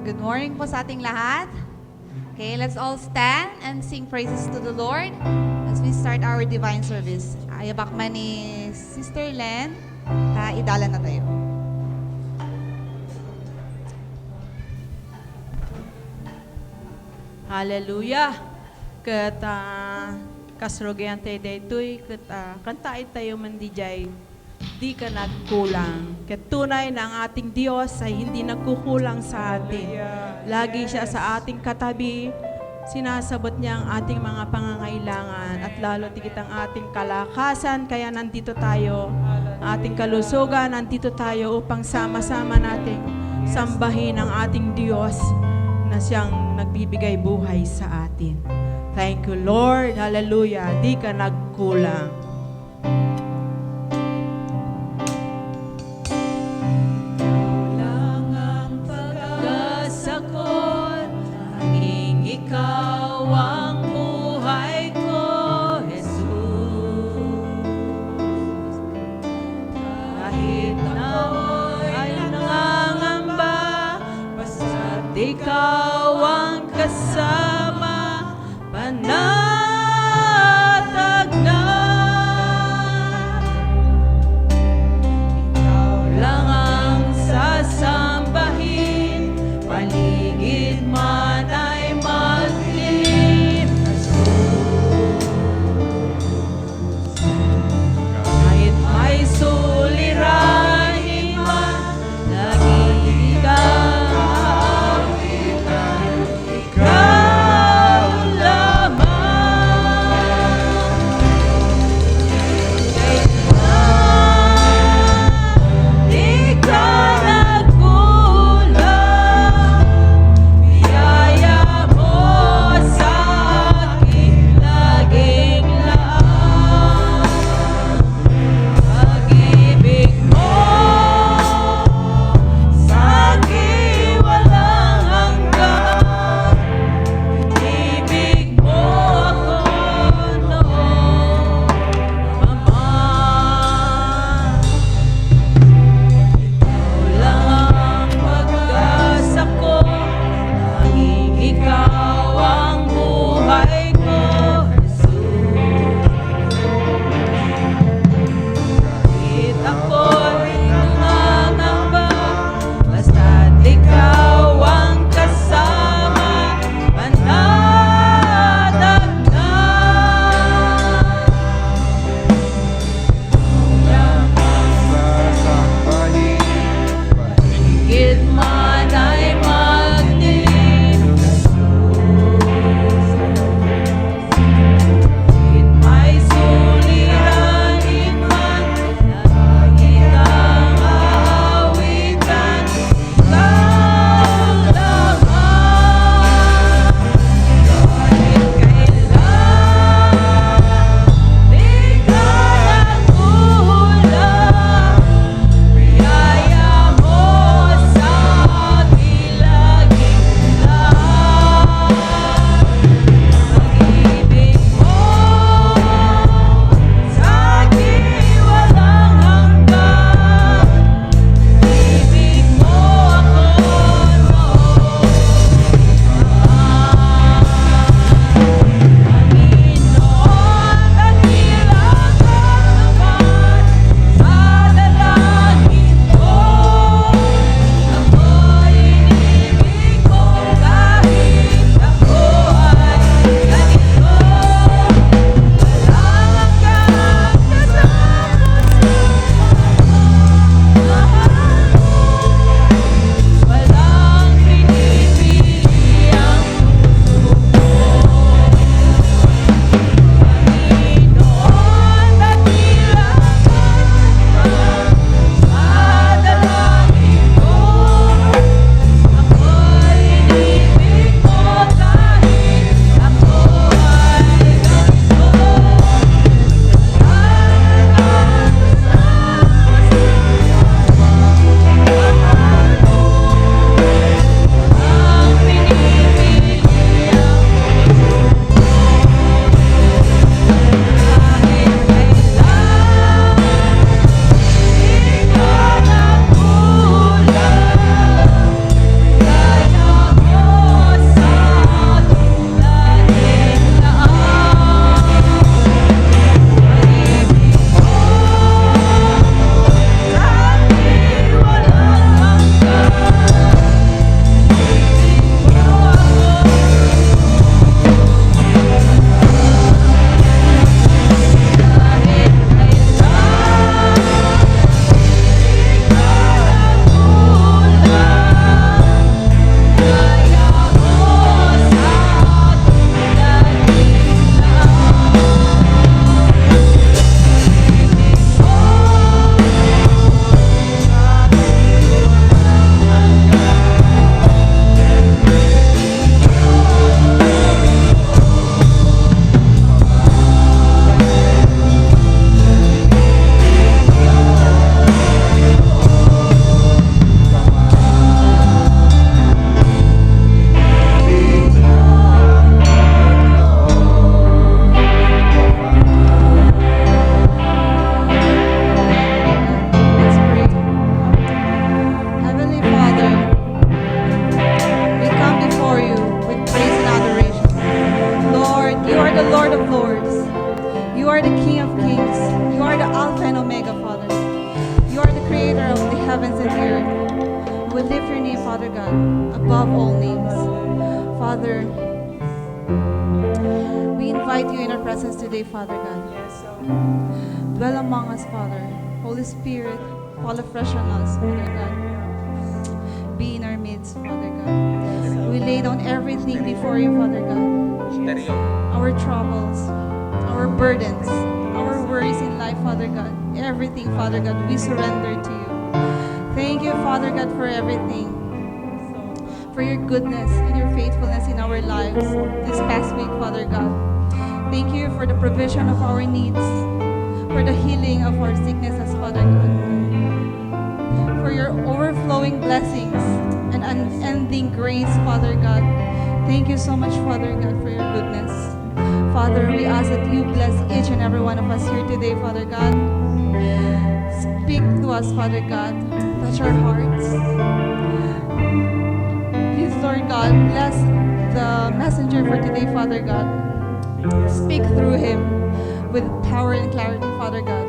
Good morning po sa ating lahat. Okay, let's all stand and sing praises to the Lord as we start our divine service. Ayabak man ni Sister Len, idala na tayo. Hallelujah. Ket kasrogayan tayo daytoy ket kantaay tayo man dijay di ka nagkulang. Ket tunay na ang ating Diyos ay hindi nagkukulang sa atin. Lagi siya sa ating katabi. Sinasabot niya ang ating mga pangangailangan at lalo tigit ang ating kalakasan. Kaya nandito tayo, ating kalusugan, nandito tayo upang sama-sama nating sambahin ang ating Diyos na siyang nagbibigay buhay sa atin. Thank you, Lord. Hallelujah. Di ka nagkulang. Kulang ang pag-asa ko, tanging ikaw ang buhay ko, Jesus. Kahit ako'y nangangamba, basta't ikaw ang kasama, panatag na We lift your name, Father God, above all names. Father, we invite you in our presence today, Father God. Dwell among us, Father. Holy Spirit, fall afresh on us, Father God. Be in our midst, Father God. We lay down everything before you, Father God. Our troubles, our burdens, our worries in life, Father God. Everything, Father God, we surrender to you. Thank you, Father God, for everything. For your goodness and your faithfulness in our lives this past week, Father God. Thank you for the provision of our needs, for the healing of our sicknesses, Father God. For your overflowing blessings and unending grace, Father God. Thank you so much, Father God, for your goodness. Father, we ask that you bless each and every one of us here today, Father God. Speak to us, Father God. Touch our hearts. Please, Lord God, bless the messenger for today, Father God. Speak through him with power and clarity, Father God.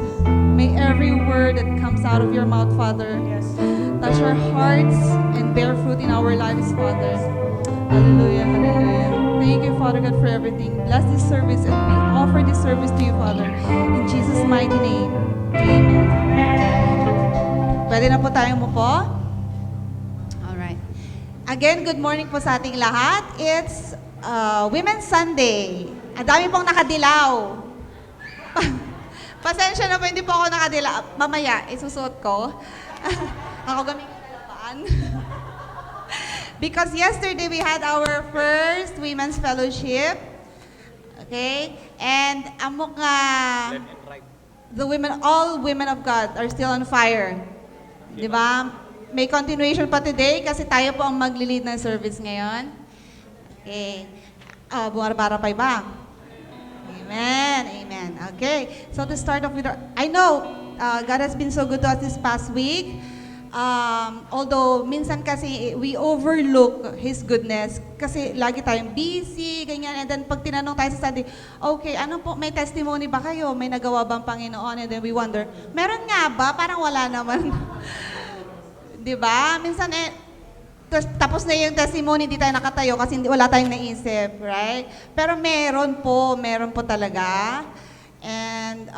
May every word that comes out of your mouth, Father, touch our hearts and bear fruit in our lives, Father. Hallelujah, hallelujah. Thank you, Father God, for everything. Bless this service and we offer this service to you, Father. In Jesus' mighty name, amen. Pwede na po tayong umupo? Alright. Again, good morning po sa ating lahat. It's Women's Sunday. Ang dami pong nakadilaw. Pasensya na po, hindi po ako nakadilaw. Mamaya, isusuot ko. Ako gaming kalapaan. Because yesterday we had our first Women's Fellowship. Okay? And amok nga, all women of God are still on fire. Di ba? May continuation pa today kasi tayo po ang magli-lead ng service ngayon. Okay. Bumarbara pa iba. Amen. Amen. Okay. So to start off with, I know God has been so good to us this past week. Although minsan kasi we overlook His goodness kasi lagi tayong busy, ganyan. And then pag tinanong tayo sa Sunday, okay, ano po, may testimony ba kayo? May nagawa bang Panginoon? And then we wonder, meron nga ba? Parang wala naman. Di ba? Minsan tapos na yung testimony, hindi tayo nakatayo kasi wala tayong naisip, right? Pero meron po talaga. And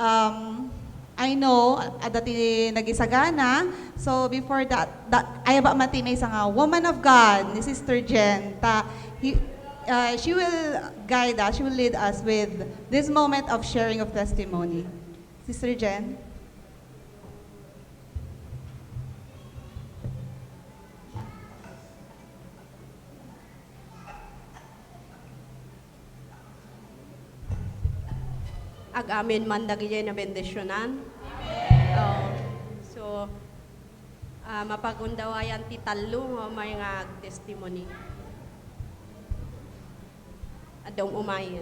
I know, dati nagisagana. So before that ayaba mati may isang woman of God, ni Sister Jen. She will guide us, she will lead us with this moment of sharing of testimony. Sister Jen. Ag-amin man dagiti na bendisyonan. So, mapagundawayan ti talo may nga testimony. Adong umayin.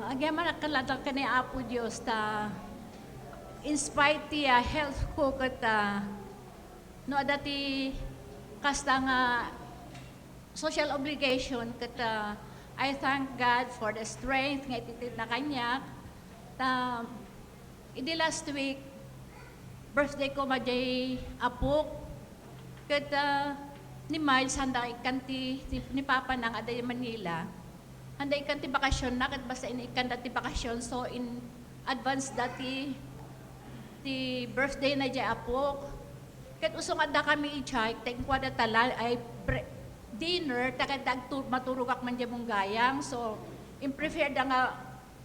Agyan man nakalatal ka ni Apo Diyos ta in spite ti health ko kat no dati kasta nga social obligation kat I thank God for the strength nga ititit na kanya ta idi last week birthday ko majay apok kat ni Miles handa ikanti ni Papa nang aday Manila handa ikanti bakasyon na kat basta inikan dati bakasyon so in advance dati ti birthday na jay apok kat usong adda kami i-chay, tengkwa da talal ay dinner, takadag maturugak man dyan mong gayang. So, in-prefer da nga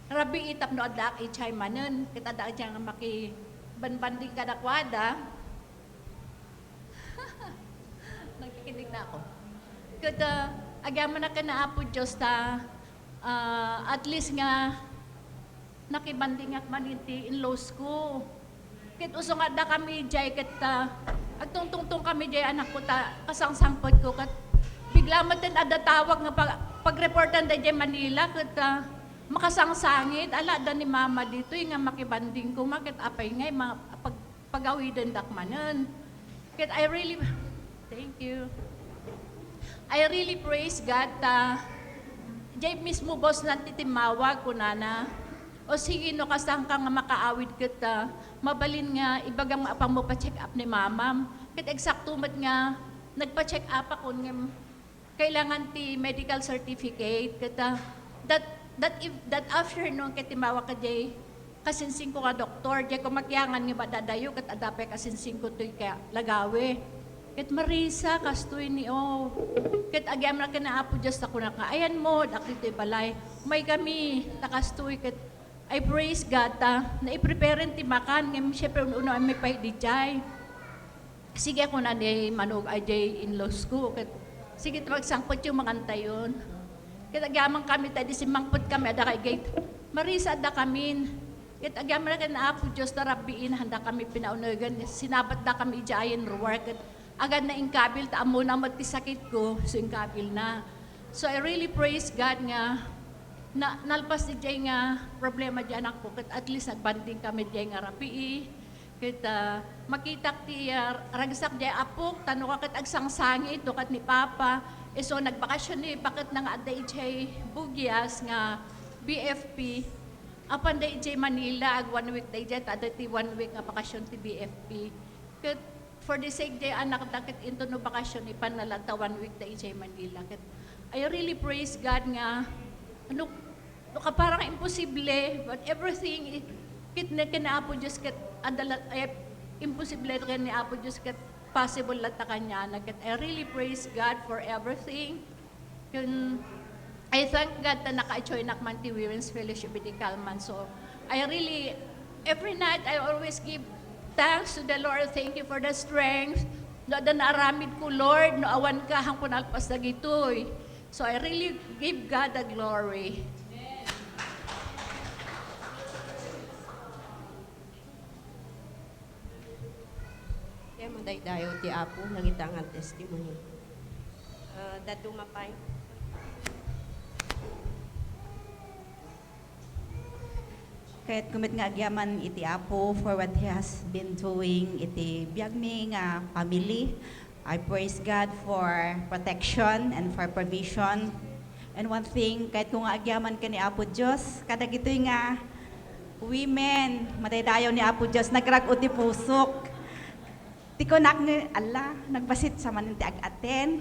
rabi itap no adda i-chay manen. Kat adda dyan nga makibanbanding kadakwada. Nagkikinig na ako. Kat agyaman na ka na Apo Diyos ta at least nga nakibanding at maninti in laws ko. Kit usong adda kami jay kat agtungtungtong kami jay anak ko ta kasangsangpot ko kat bigla man tin adda tawag nga pagreportan da jay Manila kat makasangsangit ala da ni mama dito nga makibanding ko makit apay ngay pagawidan dakmanen. Kit I really thank you. I really praise God ta jay mismo boss na titimawag ko na. O sige no, kasang ka nga makaawid kita, mabalin nga, ibagang maapang mo pa-check up ni mamam. Kat eksakto mat nga, nagpa-check up ako nga, kailangan ti medical certificate. Kata, that afternoon, katimawa ka jay, kasinsing ko nga doktor, jay kumakyangan nga ba dadayo, kat adapay kasinsing ko to'y kaya lagawi. Kat Marisa, kastoy ni kat agyam na kinaapo Diyos ako na ka, ayan mo, dakito'y balay, may kami, takastoy, kat I praise God na i-prepare ti makan, ngayon syempre uno ay may pahit di jay. Sige ako na di manog ay jay in-laws ko, kat sige magsangpot yung makanta yun. Kat agyamang kami tayo, di simangpot kami, ada kay gate, Marisa, ada kami, kat agyamang na kinaapo Diyos na rabiin, handa kami pinaunagan, sinabat da kami jayin ruwar, kat agad na ingkabil, taamo na matisakit ko, so ingkabil na. So I really praise God nga, na nalpas di jay nga problema dyan ako, kat at least nagbanding kami jay nga rapii, kat makita ti ragsak jay apok, tano ka kat agsangsangi ito kat ni Papa, so nagbakasyon ni bakit nga aday jay Bugyas nga BFP, apan day jay Manila, ag 1 week day jay, tada ti 1 week nga bakasyon ti BFP, kat for the sake jay anak dakit into no bakasyon, ipanalata 1 week day jay Manila, kat I really praise God nga, ano parang imposible, but everything, kit na kinaapo Diyos, kit adalat, imposible rin ni Apo Diyos, kit possible lang ta kanya, na kit I really praise God for everything. I thank God na naka-join akman ti Women's Fellowship in Calman. So, I really, every night, I always give thanks to the Lord. Thank you for the strength. No, da naaramid ko, Lord, no awan ka, hang punalpas na gitoy. So, I really give God the glory. Kaya madaydayo ti Apo, nangitangan testimony. Dadumapay. Kahit kumit nga agyaman iti Apo for what He has been doing iti biyag mi nga family. I praise God for protection and for provision. And one thing, kahit kung agyaman ka ni Apo Diyos, kadag ito'y nga women, madaydayaw ni Apo Diyos, nagragot ti pusok. Ti ko nak ni Allah, nagbasit sa manin ti ag-aten.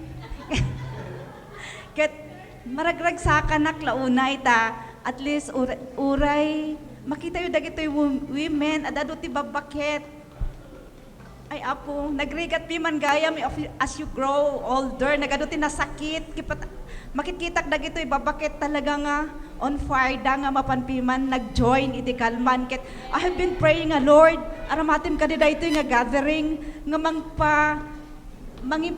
Kat maragrag sa kanak launay ta, at least uray, makita yung dagitoy women, adado ti babaket. Ay Apo, nagrigat pi man gaya mi as you grow older, nagado ti nasakit, makitkitak dagitoy babaket talaga nga on fire da nga mapanpiman nag-join iti Calman. Ket I have been praying nga Lord, aramatim ka di daytoy nga gathering nga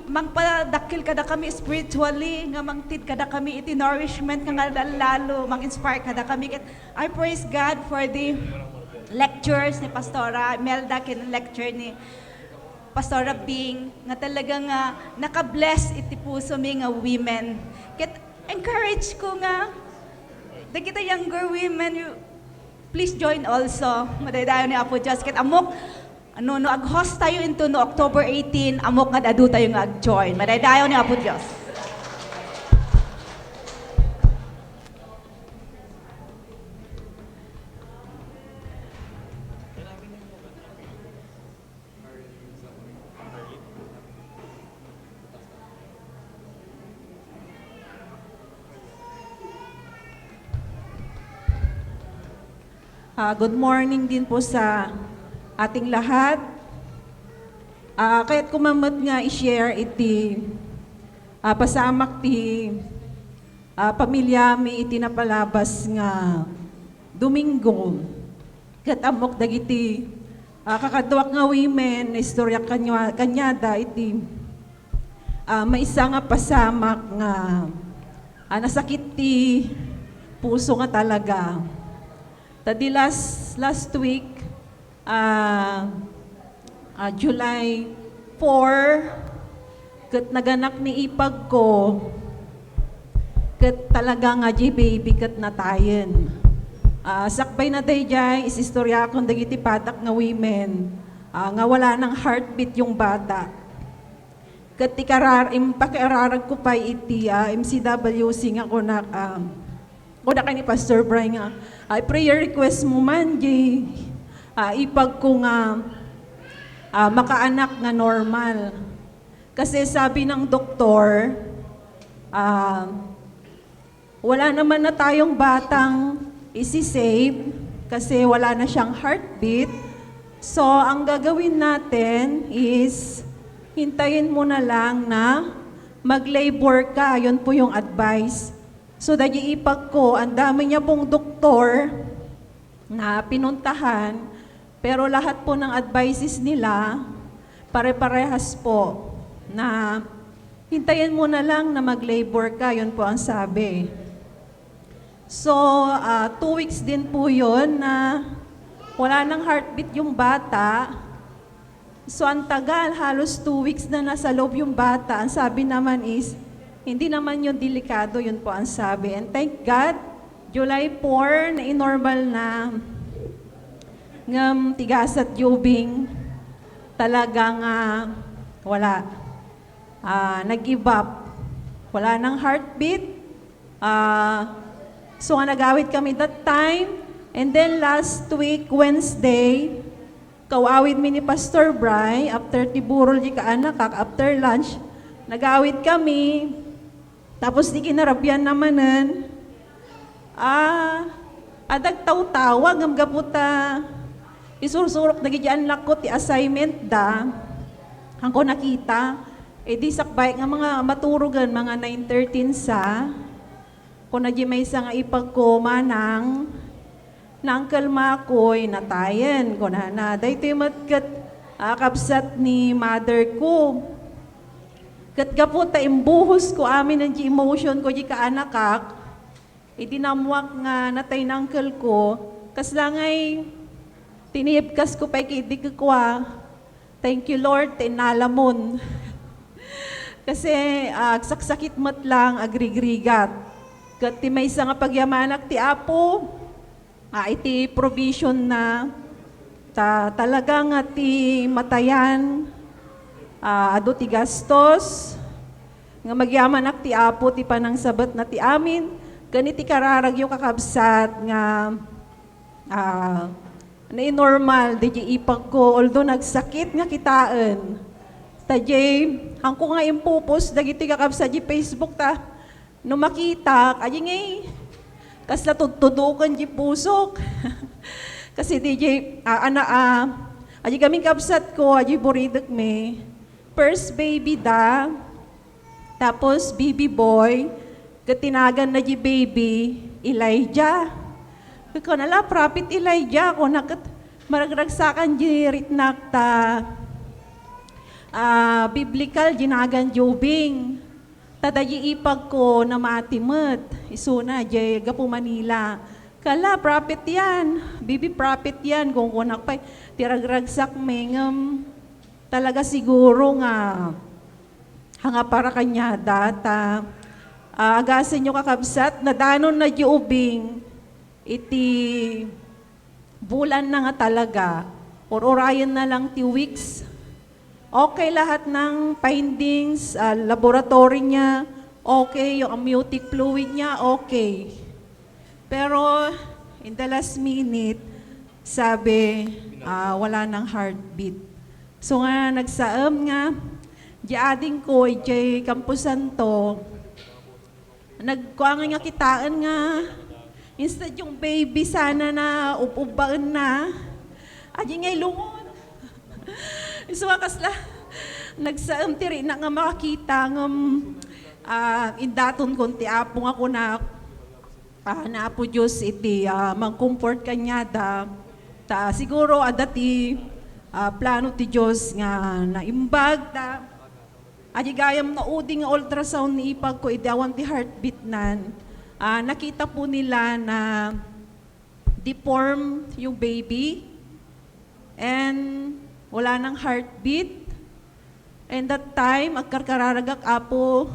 mangpadakil kada kami spiritually, nga mangtid kada kami iti nourishment nga lalo mang-inspire kada kami. Ket I praise God for the lectures ni Pastora Melda, kin lecture ni Pastora Bing, nga talaga nga naka-bless iti puso mi nga women. Ket encourage ko nga kita younger women, please join also. Madaydayo ni Apo Diyos. Ket amok no ag-host tayo into no October 18, amok nga adu tayo nga ag-join. Madaydayo ni Apo Diyos. Good morning din po sa ating lahat. Kaya't kumamot nga i-share iti pasamak ti pamilya mi iti napalabas nga Domingo. Kat amok dagiti kakadwak nga women, istorya kanyada iti maisa nga pasamak nga nasakit ti puso nga talaga. Tadi last week, July 4, kat naganak ni ipag ko, kat talaga nga baby kat natayen. Sakbay na day jay, isistorya akong dagiti patak nga women, nga wala ng heartbeat yung bata. Kat pakiararag ko pa iti MCWC nga ko na o na kay ni Pastor Brian nga, ay prayer request mo man, di, ipag ko nga, makaanak nga normal. Kasi sabi ng doktor, wala naman na tayong batang isi-save kasi wala na siyang heartbeat. So, ang gagawin natin is, hintayin mo na lang na mag-labor ka. Yun po yung advice. So, ipag ko, ang dami niya pong doktor na pinuntahan, pero lahat po ng advices nila, pare-parehas po, na hintayin mo na lang na mag-labor ka. Yun po ang sabi. So, 2 weeks din po yun na wala nang heartbeat yung bata. So, ang tagal, halos 2 weeks na nasa loob yung bata. Ang sabi naman is, hindi naman yung delikado, yun po ang sabi. And thank God, July 4, na inormal na ngam tigas at yubing, talagang wala. Nag-give up. Wala nang heartbeat. So, nag-awit kami that time. And then last week, Wednesday, kawawid mi ni Pastor Bry, after tiburol di ka anak, after lunch, nag-awit kami. Tapos di kinarabyan namanan. Adag taw-tawag, ang gaputa, isursurok na gidyan lakot, ti assignment da. Hangko nakita, di sakbay nga mga maturugan, mga 9:13 sa, kung na di may isang ipagkoma ng Uncle Makoy natayen ko na dahito yung matkat kapsat ni mother ko. Kat gaputa imbuhos ko amin ng emotion ko di kaanakak, idinamuak nga natay ng uncle ko, kas lang ay tinipkas ko pa di kakwa. Thank you Lord, tinalamon. Kasi saksakit mat lang agrigrigat. Kat ti may isang pagyamanak ti Apo, iti provision na talaga nga ti matayan, ado ti gastos, nga magyaman ak ti Apo ti panang sabat na ti amin, ganiti kararag yung kakabsat nga na normal, di ipag ko, although nagsakit nga kitaan, tajay, hangko nga impupos, dagiti kakabsat di Facebook ta, no makita, kaya ngay, kas natutudukan di pusok. Kasi DJ, aji kaming kapsat ko, aji buridak me, first baby da, tapos baby boy, katinagan na di baby, Elijah. Kaya nala, prophet Elijah, ko nakat maragragsakan di ritnak ta, biblical, ginagan jubing. Tadayi ipag ko na matimot, isuna, jay gapo Manila. Kala, prophet yan, bibi prophet yan, kung kunak pa, tiragragsak mengam, talaga siguro nga, hanga para kanya data, agasin nyo kakabsat, nadanon na diubing, iti bulan na nga talaga, or orayan na lang 2 weeks, okay lahat ng findings, laboratory niya, okay, yung amniotic fluid niya, okay. Pero, in the last minute, sabi, wala nang heartbeat. So nga, nagsaam nga, di ading ko, di kampusan to, nagkuangan nga kitaan nga, instead yung baby sana na upubaan na, adi ngay lungon. So, kasla, nagsaam tiri na nga makakita ng indaton konti apong ako na po Diyos iti mag-comfort kanya da. Siguro adati plano ti Diyos nga naimbag da. Adi gayam na uding nga ultrasound ni ipag ko iti awan ti heartbeat nan. Nakita po nila na deform yung baby and wala nang heartbeat. And that time, agkarkararagak Apo,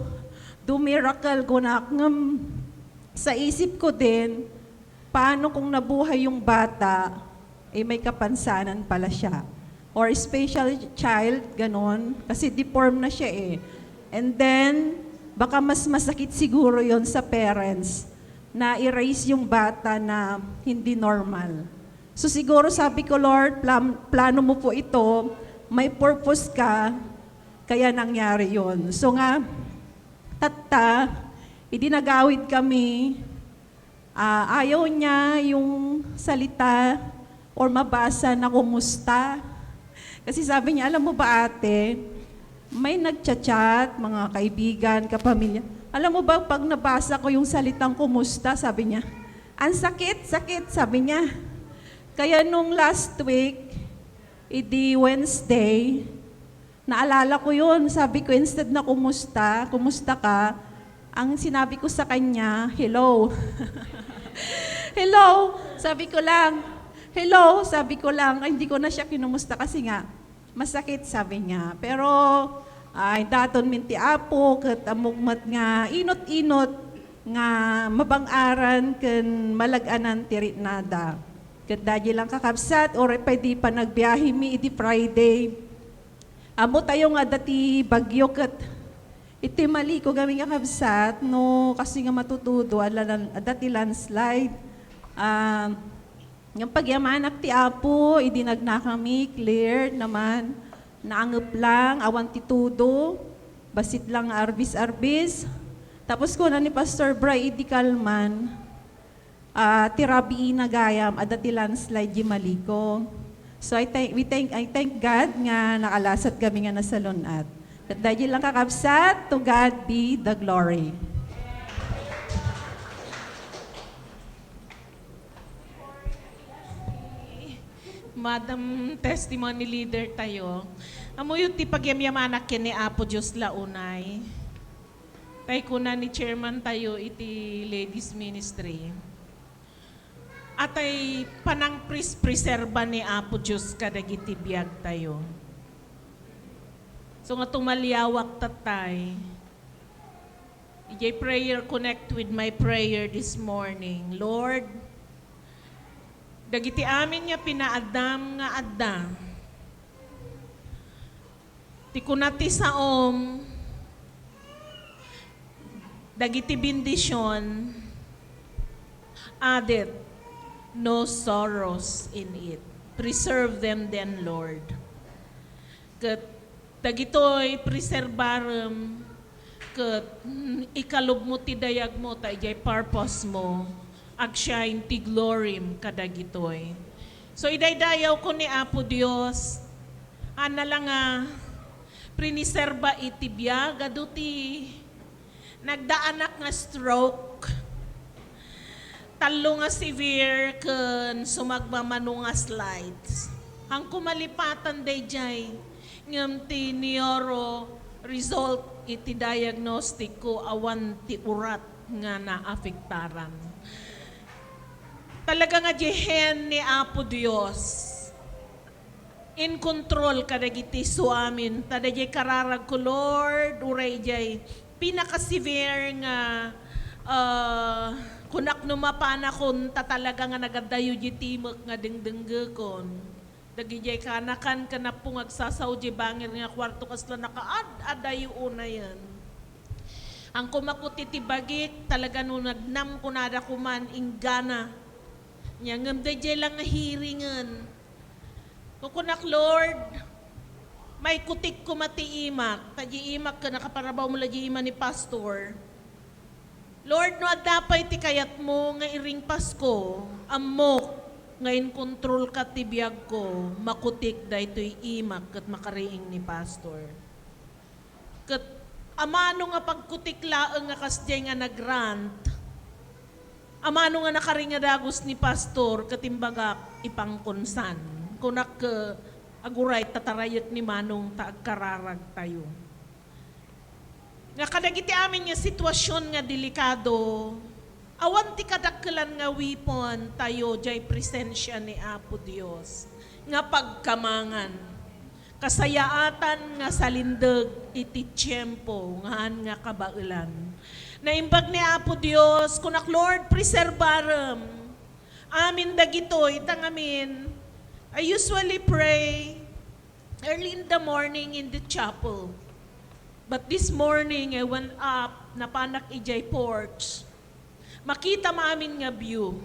do miracle ko na sa isip ko din, paano kung nabuhay yung bata, may kapansanan pala siya. Or special child, ganon, kasi deform na siya . And then, baka mas masakit siguro yon sa parents. na erase yung bata na hindi normal. So siguro sabi ko, Lord, plano mo po ito, may purpose ka, kaya nangyari yon. So nga, idinagawid kami, ayaw niya yung salita or mabasa na kumusta. Kasi sabi niya, alam mo ba ate, may nagchat-chat, mga kaibigan, kapamilya. Alam mo ba, pag nabasa ko yung salitang kumusta, sabi niya, ang sakit, sabi niya. Kaya nung last week, Wednesday, naalala ko yun, sabi ko, instead na kumusta ka, ang sinabi ko sa kanya, hello. Hello, sabi ko lang, ay, hindi ko na siya kinumusta kasi nga, masakit sabi niya. Pero, ay daton minti apo, kat amugmat nga, inot-inot, nga mabang-aran, ken malaganan tirit nada. Kat dadya lang kakabsat, or pwede pa nagbiyahe mi, iti Friday. Amo tayo nga dati bagyo, kat iti mali ko gaming kakabsat, no, kasi nga matutudo, dati landslide. Yung pagyamanak ti Apo, idinag na kami, clear naman, naangap lang, awan ti tudo, basit lang arbis-arbis. Tapos ko na ni Pastor Bray, idi kalman, ti Rabi na gayam, adati landslide di maliko. So I thank God nga nakalasat kami nga nasa lunat. At dahil lang kakabsat, to God be the glory. Madam Testimony Leader tayo. Amo yung ti pagyamyamanak ken ni Apo Diyos launay. Tay kuna ni Chairman tayo iti Ladies Ministry. At ay panang preserba ni Apo Diyos kadagiti biyag tayo. So nga tumalyawak tatay. Ijay prayer connect with my prayer this morning. Lord, dagiti amin nga pinaadam nga adda. Ti kunati saom, dagiti bendisyon, added, no sorrows in it. Preserve them then, Lord. Kat dagitoy preserbarem, kat ikalob mo ti dayag mo, ta ijay purpose mo, agshine ti glorim kadagitoy. So idaydayaw ko ni Apo Dios, ana lang priniserba iti biyaga duti nagdaanak nga stroke, talo nga severe ken sumagmamano nga slides. Ang kumalipatan dayjay ngem ti neuro result iti diagnostic ko awan ti urat nga naafektaran. Talaga nga jehen ni Apo Dios. In control kadagiti suamin. Tadajay kararag ko, Lord, uray jay pinaka-severe nga kunak numapana kon talaga nga nagadayo di timok nga dengdengge kon. Dagijay kanakan kanapong agsasaw di bangir nga kwarto kasla nakaad-adayo una yan. Ang kumakuti ti bagik talaga nung nagnam kunada kuman ingana. Nya ngem dayjay lang nga hiringan. Kukunak Lord, may kutik ko matiimak, taji imak ka nakaparabaw mo laji ima ni pastor. Lord, no adapay ti kayat mo nga iring Pasko, amok ngayon kontrol ka ti biyag ko, makutik daytoy imak kat makariing ni pastor. Kat amano nga pagkutik laeng nga kasjay nga nagrant, amano nga nakaringa dagos ni pastor katimbagak ipangkonsan. Kunak aguray tatarayot ni manong taagkararag tayo. Nga kadagiti amin nga sitwasyon nga delikado, awan ti kadakkelan nga wipon tayo jay presensya ni Apo Dios nga pagkamangan. Kasayaatan nga salindeg iti tiyempo nga kabailan. Naimbag ni Apo Dios, kunak Lord, preserbarem. Amin dagitoy, tangamin, I usually pray early in the morning in the chapel. But this morning, I went up, napanak ijay porch. Makita maamin nga view.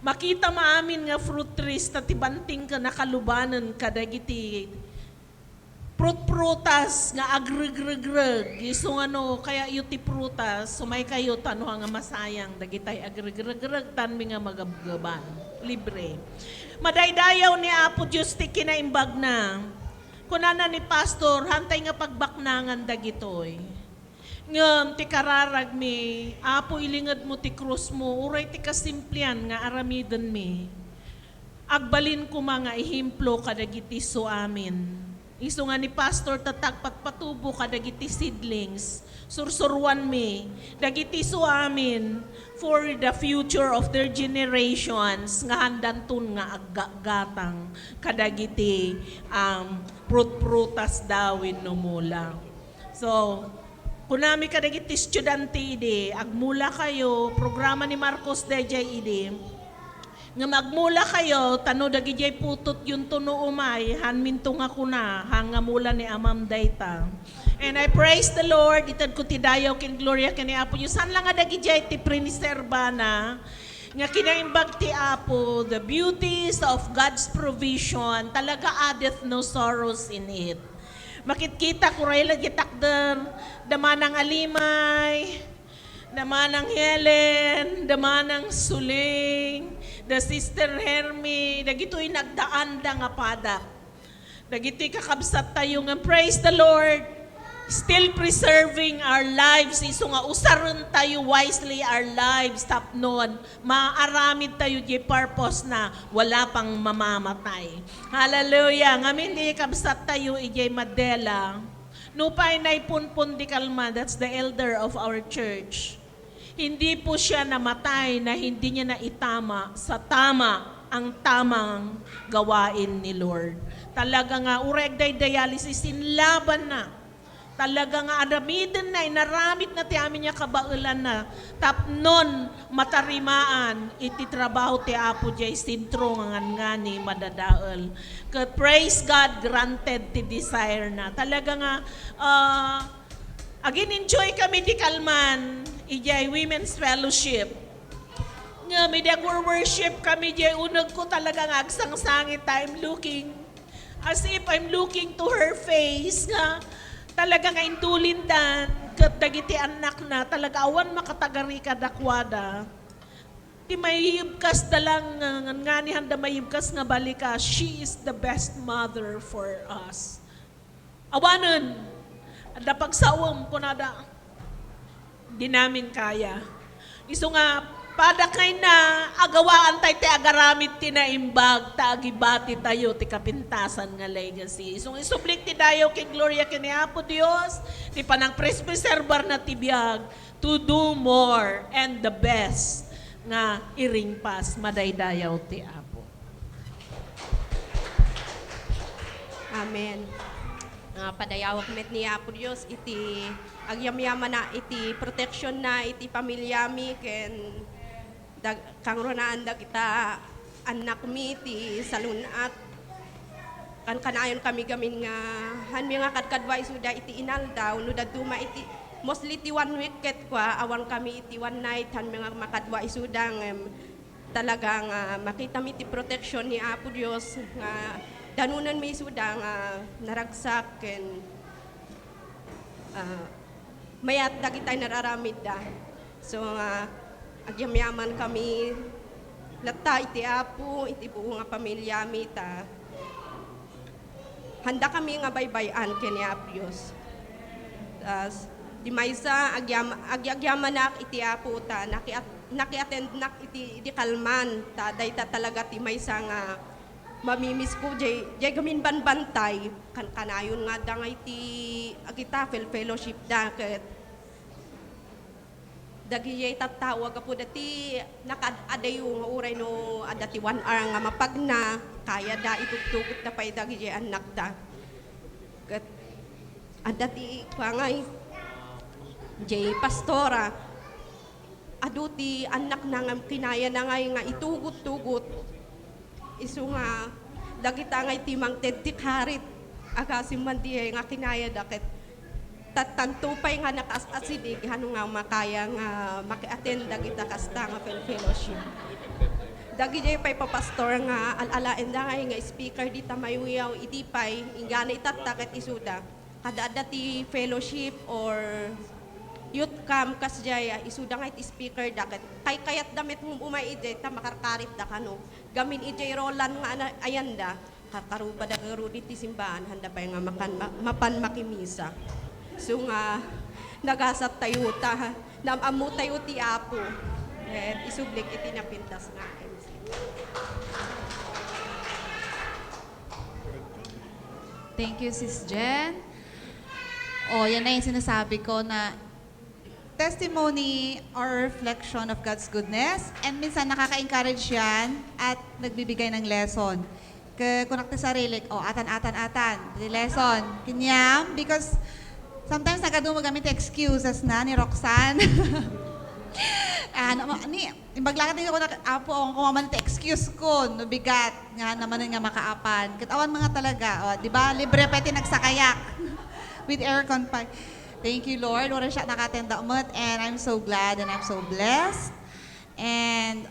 Makita maamin nga fruit trees na tibanting ka nakalubanan ka dagiti prutas nga agreg-reg-reg. Iso kaya yuti prutas, sumay kayo tano nga masayang dagitay agreg-reg-reg tan mi nga magabgaban. Libre. Madaydayaw ni Apo Diyos ti kinaimbag na. Kunana ni Pastor, hantay nga pagbaknangan dagitoy. Ngam, ti kararag mi, Apo ilingad mo ti krus mo, uray ti kasimplian nga aramiden mi. Agbalin ko mga ihimplo kadagiti so amin. Iso nga ni Pastor tatagpat patubo kadagiti seedlings, sursurwan mi, dagiti so amin for the future of their generations nga handantun nga aggatang kadagiti prutas dawin no mula. So, kunami kadagiti estudyante ide, agmula kayo, programa ni Marcos Dejay ide, nga magmula kayo, tano dagijay putot yung tuno umay, hanminto nga kuna, hanga mula ni Amam Dayta. And I praise the Lord, itad ko ti dayaw kin Gloria kini Apo Diyos. San lang nga dagijay ti priniserba na, nga kinaimbag ti Apo, the beauties of God's provision, talaga addeth no sorrows in it. Makikita ko rin lagitakder, damanang alimay, damanang Helen, damanang Suling, the Sister Hermie, dagito'y nagdaan da nga padak. Dagito'y kakabsat tayo nga, praise the Lord, still preserving our lives. Iso nga, usaron tayo wisely our lives, tapnon, maaramid tayo di purpose na wala pang mamamatay. Hallelujah. Ngamin di kabsat tayo ijay Madela. Nupay na ipunpun di kalma, that's the elder of our church. Hindi po siya namatay na hindi niya na itama sa tama ang tamang gawain ni Lord. Talaga nga, ureg day dialysis, sinlaban na. Talaga nga, adamiden na, inaramit na ti amin niya kabaulan na. Tapnon, matarimaan, iti trabaho ti Apo Jay, sintro nga ni madadaol. Praise God, granted ti desire na. Talaga nga, again, enjoy kami di Kalman, ijay Women's Fellowship. Nga, may worship kami, ijay unag ko talaga nga agsang-sangit, I'm looking, as if I'm looking to her face, nga, talaga nga indulindan, kat dagiti anak na, talaga awan makatagari ka dakwada. Ti mayibkas dalang nga ni handa mayibkas nga balika, she is the best mother for us. Awanan, ada pagsawam ko nada, di namin kaya. Iso nga, padakay na, agawaan tayo ti agaramit ti naimbag, ta agibati tayo ti kapintasan nga legacy. Iso isublik ti dayo kay Gloria kini Apo Dios, ti panang presbyserbar na tibiyag, to do more and the best nga iringpas madaydayaw ti Apo. Amen. Padayawag met ni Apo Diyos, iti agyamyama na, iti protection na, iti pamilyami, ken kang ronaan da kita anak mi, iti salunat, kan kanayon kami gamin nga, han mi nga kadkadwa isuda iti inaldaw, no daduma iti, mostly iti 1 week ket kwa, awang kami iti 1 night, han mi nga makadwa isudang, talagang makita mi iti protection ni Apo Diyos, nga, danunan may suda nga naragsak ken mayat dagitay nararamid da. So agyamyaman kami latta iti Apo, iti buo nga pamilya mi ta. Handa kami nga baybayan ken ni Apo Dios. Tas di maysa agyaman nak iti Apo ta naki-attend nak iti Kalman ta dayta talaga ti maysa nga mamimiss ko, jay gamin banbantay, kanayon nga da nga iti agita fellowship da, ket dagiyay tatawag po dati nakadayo nga uray no adati 1 hour nga mapagna, kaya da itugtugot da pay dagiyay anak da. Ket adati kwangay, jay pastora, aduti anak na nga kinaya na nga itugot-tugot, isu nga dagita nga timang tedtik harit agasim mandihay nga kinaya daket tatantupay nga nakasasidig hano nga makaya nga maki-attend dagita kasta nga fellowship. Dagi jay pay papastor nga alalaen da nga speaker dita mayuyaw idipay ingana itatak at isuda. Kada ti fellowship or youth camp kas jay isuda nga iti speaker daket kay kayat damit mo umay ijay ta makarkarit da kano. Gamin ijay rolan nga ayanda kakaruba da garo diti simbahan handa pay nga mapan makimisa. So nga, nagasat tayo ta, namamu tayo ti Apo. At isublik iti napintas nga. Thank you, Sis Jen. Oh, yan na yung sinasabi ko na testimony or reflection of God's goodness. And minsan nakaka-encourage yan at nagbibigay ng lesson. Kung nakita sarili, atan. The lesson. Kinyam, because sometimes nagkaduma gamit excuses na ni Roxanne. Imbaglakat din ako na apo ang kumaman excuse ko, no bigat nga naman nga makaapan. Katawan mga talaga, di ba? Libre pwede nagsakayak with aircon pa. Thank you, Lord. Wala siya nakatenda umot and I'm so glad and I'm so blessed. And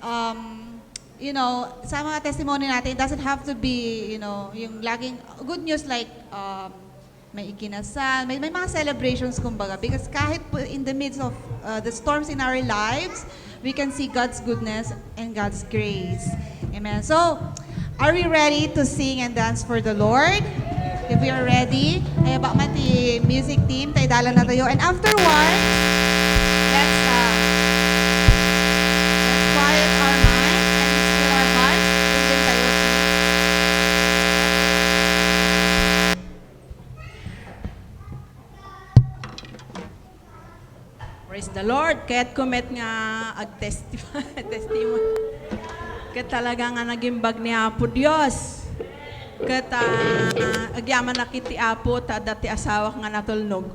you know, sa mga testimony natin, it doesn't have to be, you know, yung laging good news like may ikinasal, may mga celebrations kumbaga. Because kahit in the midst of the storms in our lives, we can see God's goodness and God's grace. Amen. So, are we ready to sing and dance for the Lord? If we are ready, ay ba man ti music team, tayo dala na tayo. And afterwards, let's quiet our mind and still our hearts. Tundin tayo. Praise the Lord. Kaya't kumet nga testimony. Kat talaga nga nagimbag ni Apo Dios. Kat agyaman na kiti Apo ta dati asawak nga natulnog.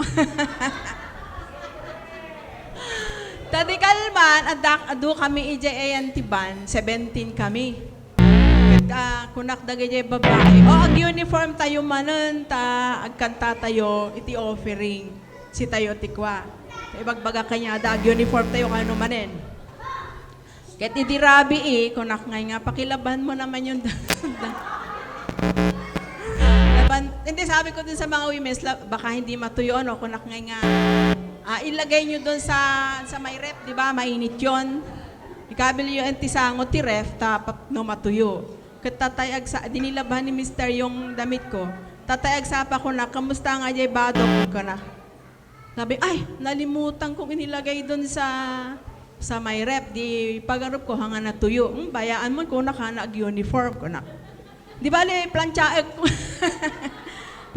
Tadi kalman adu kami ije tiban 17 kami. Kat kunak dagay babae. Ag uniform tayo manen ta agkanta tayo iti offering si tayo tikwa. Ibagbaga kanya dag uniform tayo kano manen. Ket idirabi kunak ngay nga pakilaban mo naman yung laban. Hindi sabi ko din sa mga women's baka hindi matuyo no kunak ngay nga ilagay nyo doon sa may ref, di ba? Mainit yun. Ikabil yung antisangot ti ref tapat no matuyo. Ket tatayag sa dinilaban ni Mr. yung damit ko. Tatayag sa pa ko na kamusta nga jay badok ko na. Sabi, ay, nalimutan kong inilagay doon sa may rep. Di pagarup ko hanga natuyo. Bayaan mo ko nag uniform ko na. Di ba li, planchaek ko.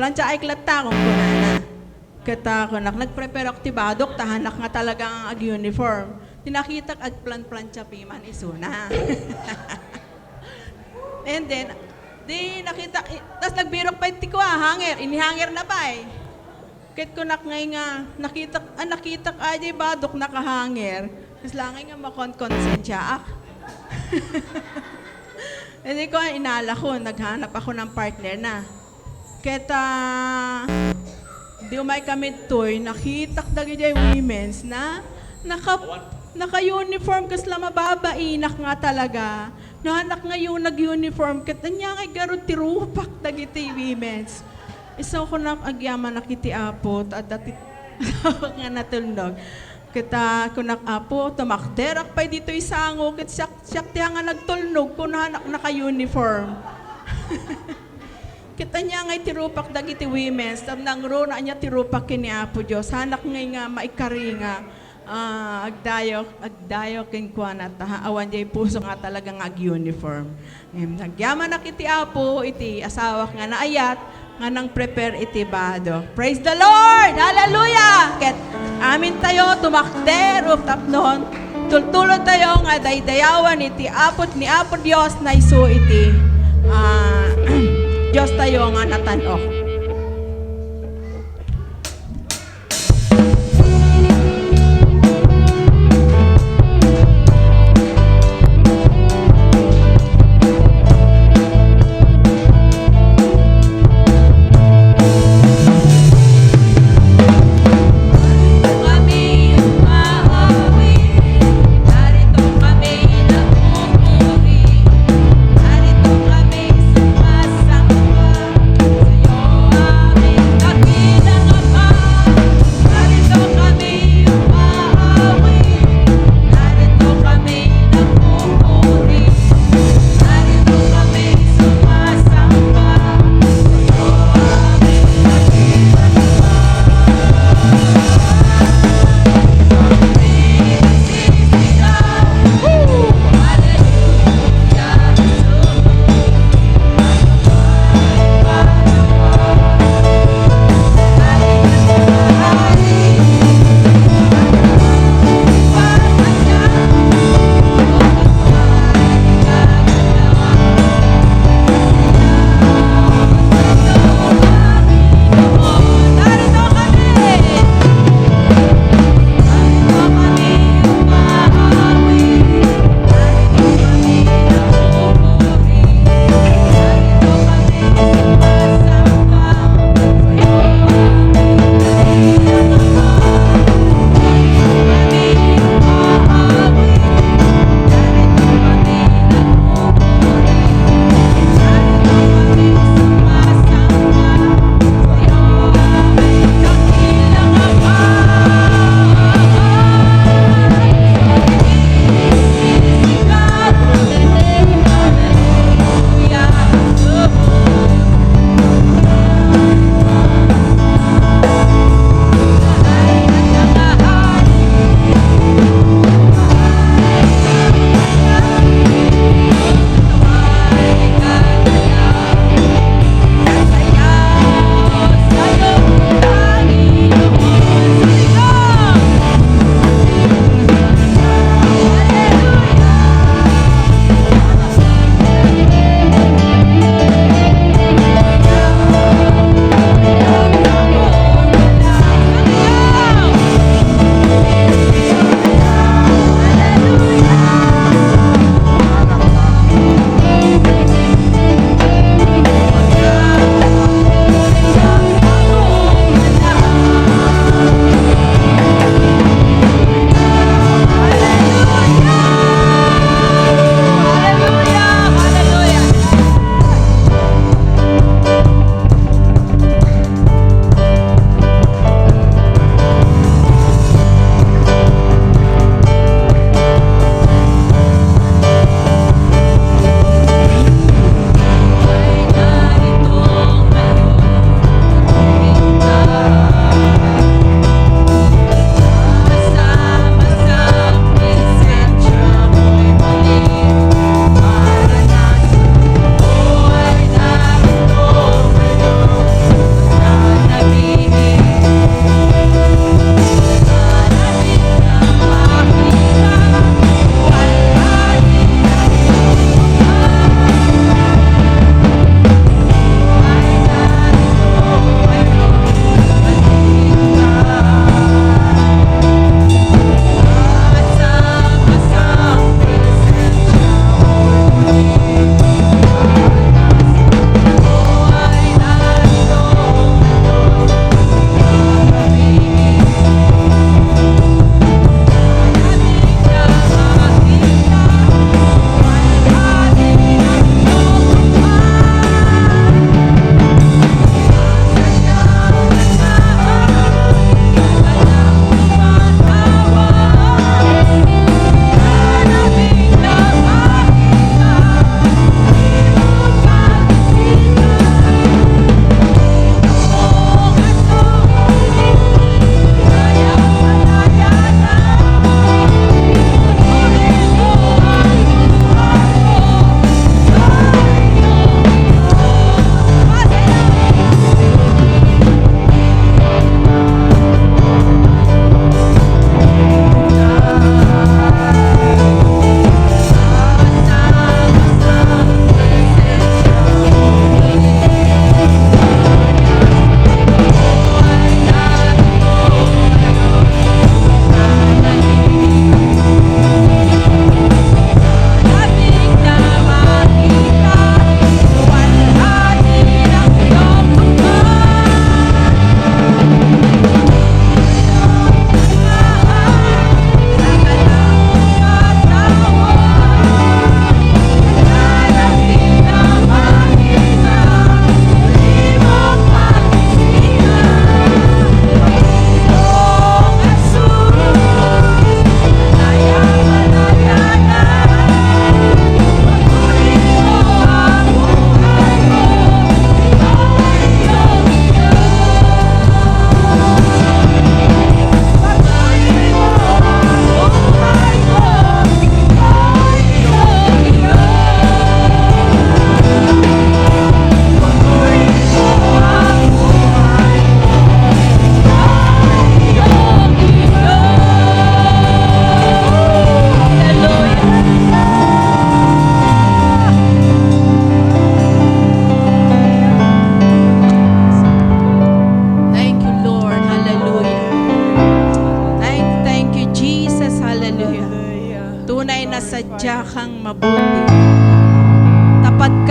Planchaek lata kong ko na. Kata ko na, nagprepare ako tibadok, tahanak nga talaga ang uniform. Tinakita ag plancha piman isuna. And then, di nakita, tas nagbirok pa iti ko hanger. Inihanger na ba Ket ko ngay nga, nakita ajay badok nakahanger. Tapos langay nga makon-konsensya ak. Hindi ko inala ko, naghanap ako ng partner na. Ket di umay kami toy, nakita dagay women's na naka-uniform kas la mababainak nga talaga. Nahanak ngayon nag-uniform ket anya ngay garud tirupak dagiti women's. Isa ko na agyaman nakiti Apo at dati nga natulnog. Kita ko Apo tumakderak pa dito isango ket siyak tiya nga nagtulnog kun naka-uniform. Kita niya nga tirupak dagiti women's tamnang ro na niya tirupak kini Apo Dios hanak ngay nga maikari nga agdayo ken kuana ta awan jay puso nga talaga nga uniform. Nagyaman nakiti Apo iti asawak nga naayat nga nang prepare iti bado. Praise the Lord! Hallelujah! Ket amin tayo tumakder rooftop noon. Tultulon tayo nga daydayawan iti apot ni Apo Dios na isu iti Dios tayo nga natanok.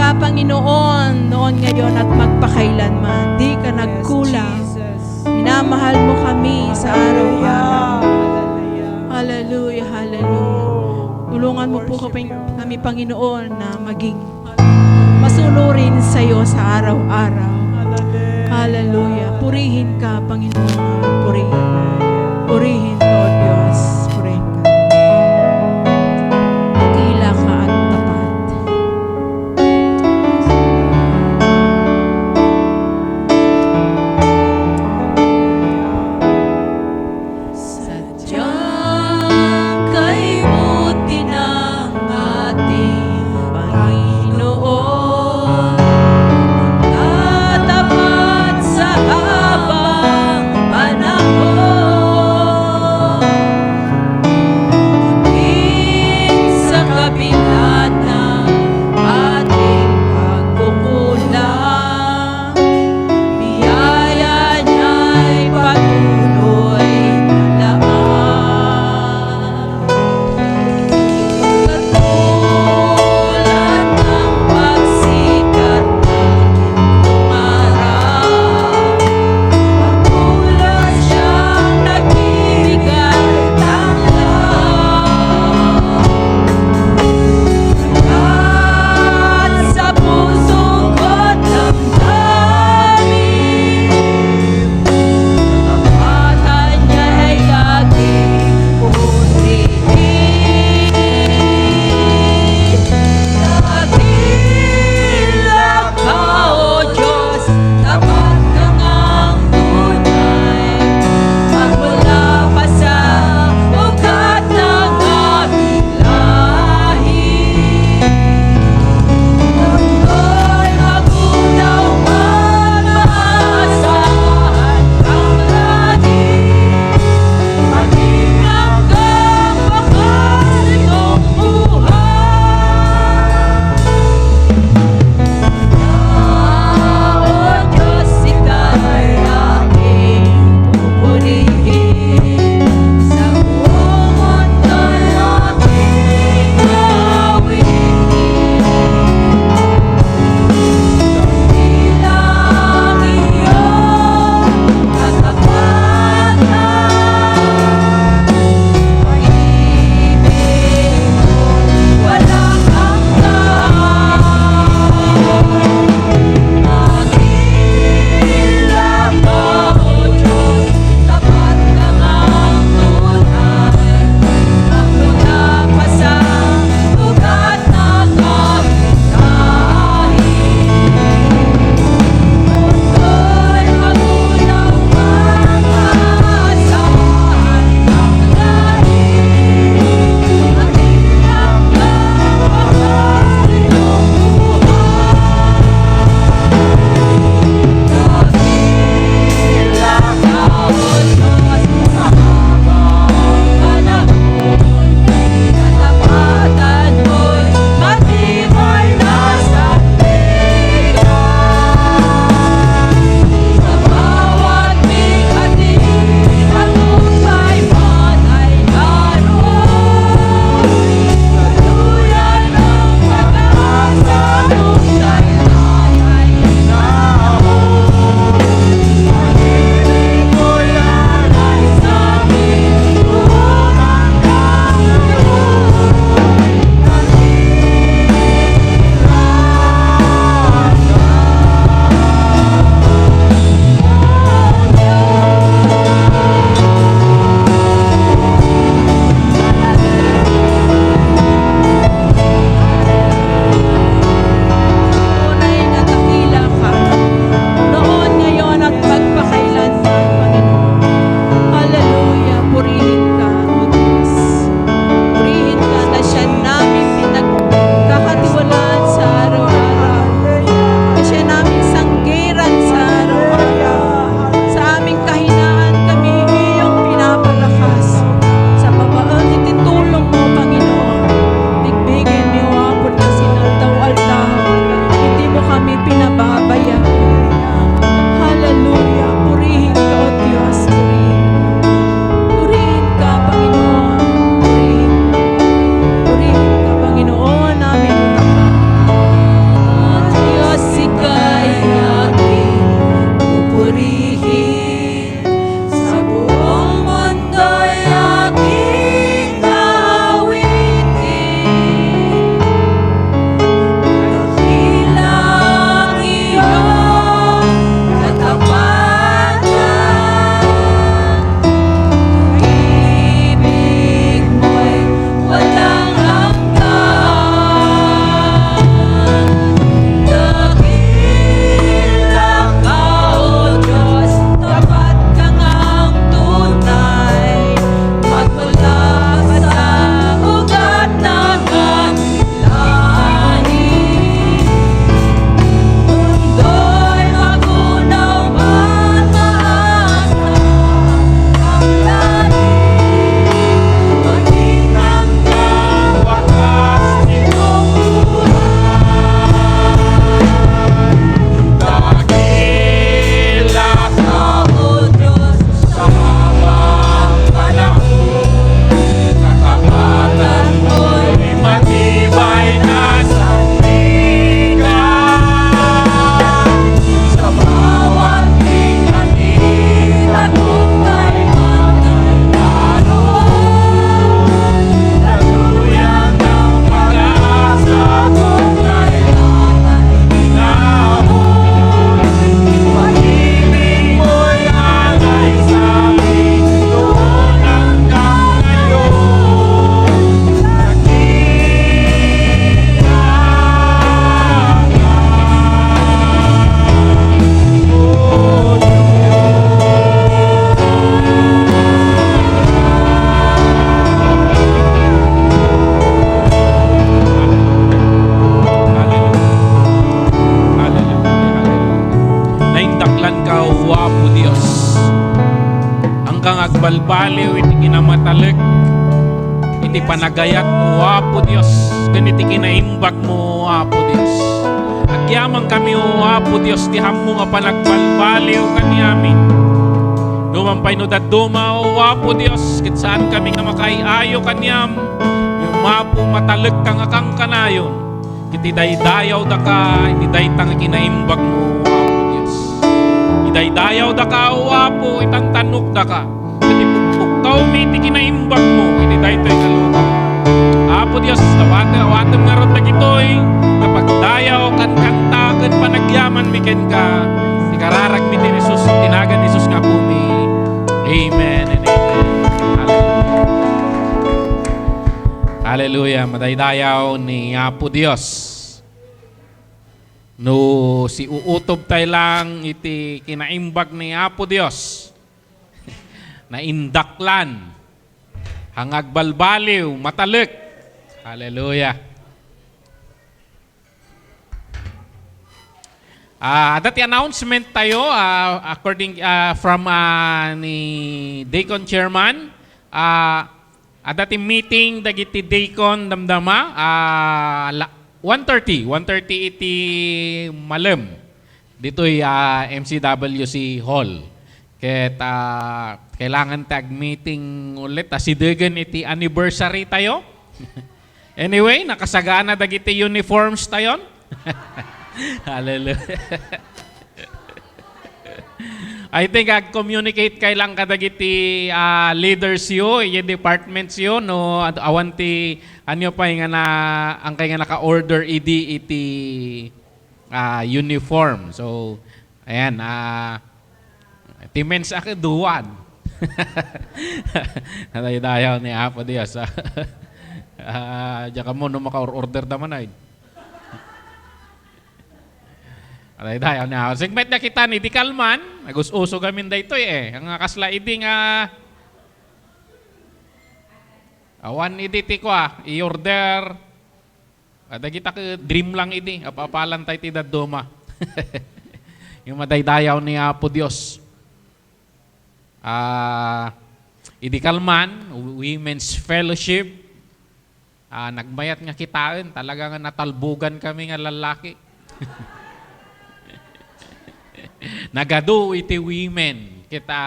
ka, Panginoon, noon, ngayon at magpakailanman. Di ka nagkulang. Minamahal mo kami sa araw-araw. Hallelujah, hallelujah. Tulungan mo po kami, Panginoon, na maging masunurin sa iyo sa araw-araw. Hallelujah. Purihin ka, Panginoon. Purihin. Purihin ka, O Diyos. Purihin ka. Dakila ka at tapat. Sadyang kay buti ng ating Panginoon, tatapat sa habang panahon. agbalbaliw iti kinamatalag, iti panagayat mo, Apo Dios, ganiti kinaimbag mo, Apo Dios. Agyaman kami, O Apo Dios, ti hammo nga panagbalbaliw kaniamin. Dumampay no daduma, O Apo Dios, kit saan kami nga makaiayo kaniam, yung mapo matalag kang akang kanayon, kiti daydayaw da ka, iti daytang kinaimbag mo, Apo Dios. Idaydayaw da ka, O Apo, itang tanok da ka, kiti pukpukaw mi iti kinaimbag mo, iti daytoy kaluga. Apo Dios, awatem nga ron dagitoy, kapag dayaw kan kanta, kan panagyaman mi ken ka, ti kararag mi ti Jesus, tinagan ni Jesus nga po mi. Amen and amen. Hallelujah. Madaydayaw ni Apo Dios. No, si uutob tayo lang iti kinaimbag ni Apo Dios. Na indaklan. Hangag balbaliw, matalik. Hallelujah. Dati announcement tayo according from ni Deacon Chairman. Dati meeting dagiti Deacon damdama 1:30 iti malam dito'y MCWC Hall. Ket kailangan tag meeting ulit asidegan iti anniversary tayo. Anyway, nakasagaan na dagiti uniforms tayon. Hallelujah. I think ag-communicate kay lang kadagiti leaders yo, yung departments yo, no, awanti, anyo pa nga na, ang kay nga naka-order iti uniform. So, ayan, timens ako duwan. Dayaw ni Apo Dios. Diyan ka mo, no, maka-order naman ay. Alay tayo na. Segment na kita ni Di Kalman. Nagus-uso gamin da ito eh. Ang kasla idi nga awan idi ti ko i-order. Ada kita ke dream lang idi. Apapalan tayo ti dadoma. Yung madaydayaw ni Apo Dios. Idi Kalman, Women's Fellowship. Nagmayat nga kitain. Talaga nga natalbugan kami nga lalaki. Nagado iti women. Kita,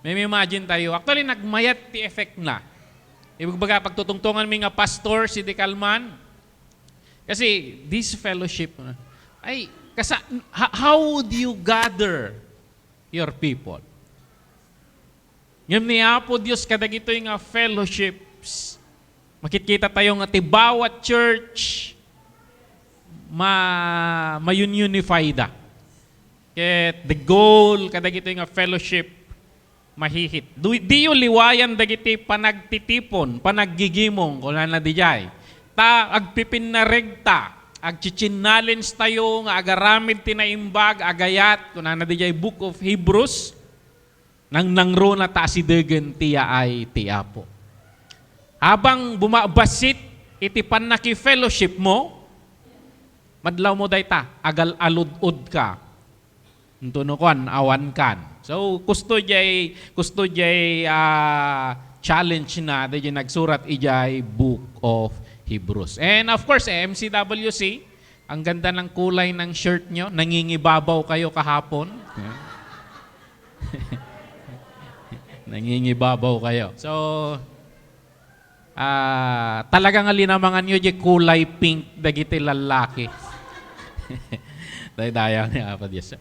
may imagine tayo. Actually, nagmayat ti effect na. Ibig baga, pagtutungtungan mi nga pastor, si Di Kalman. Kasi, this fellowship, ay, how would you gather your people? Ngayon ni Apo Dios, kadagito yung fellowships. Makikita tayo nga ti bawat church, ma-unify da. Ket the goal kadagito nga fellowship mahihit. Di yung liwayan dagiti panagtitipon, panaggigimong kung na dijay. Ta agpipin na regta, agchichinalens tayo nga agaramid tinaimbag, agayat kung na dijay Book of Hebrews nang nangro na taasidegan tiya ay tiapo. Habang bumabasit iti panaki fellowship mo, madlaw mo dayta, agal alud-ud ka. Tunukan, awan kan. So, gusto jay challenge na dahil nagsurat ijay Book of Hebrews. And of course, MCWC, ang ganda ng kulay ng shirt nyo. Nangingibabaw kayo kahapon. Nangingibabaw kayo. So, talagang alinamangan nyo jay kulay pink dagiti lalaki. Dayaw ni Apo Dios.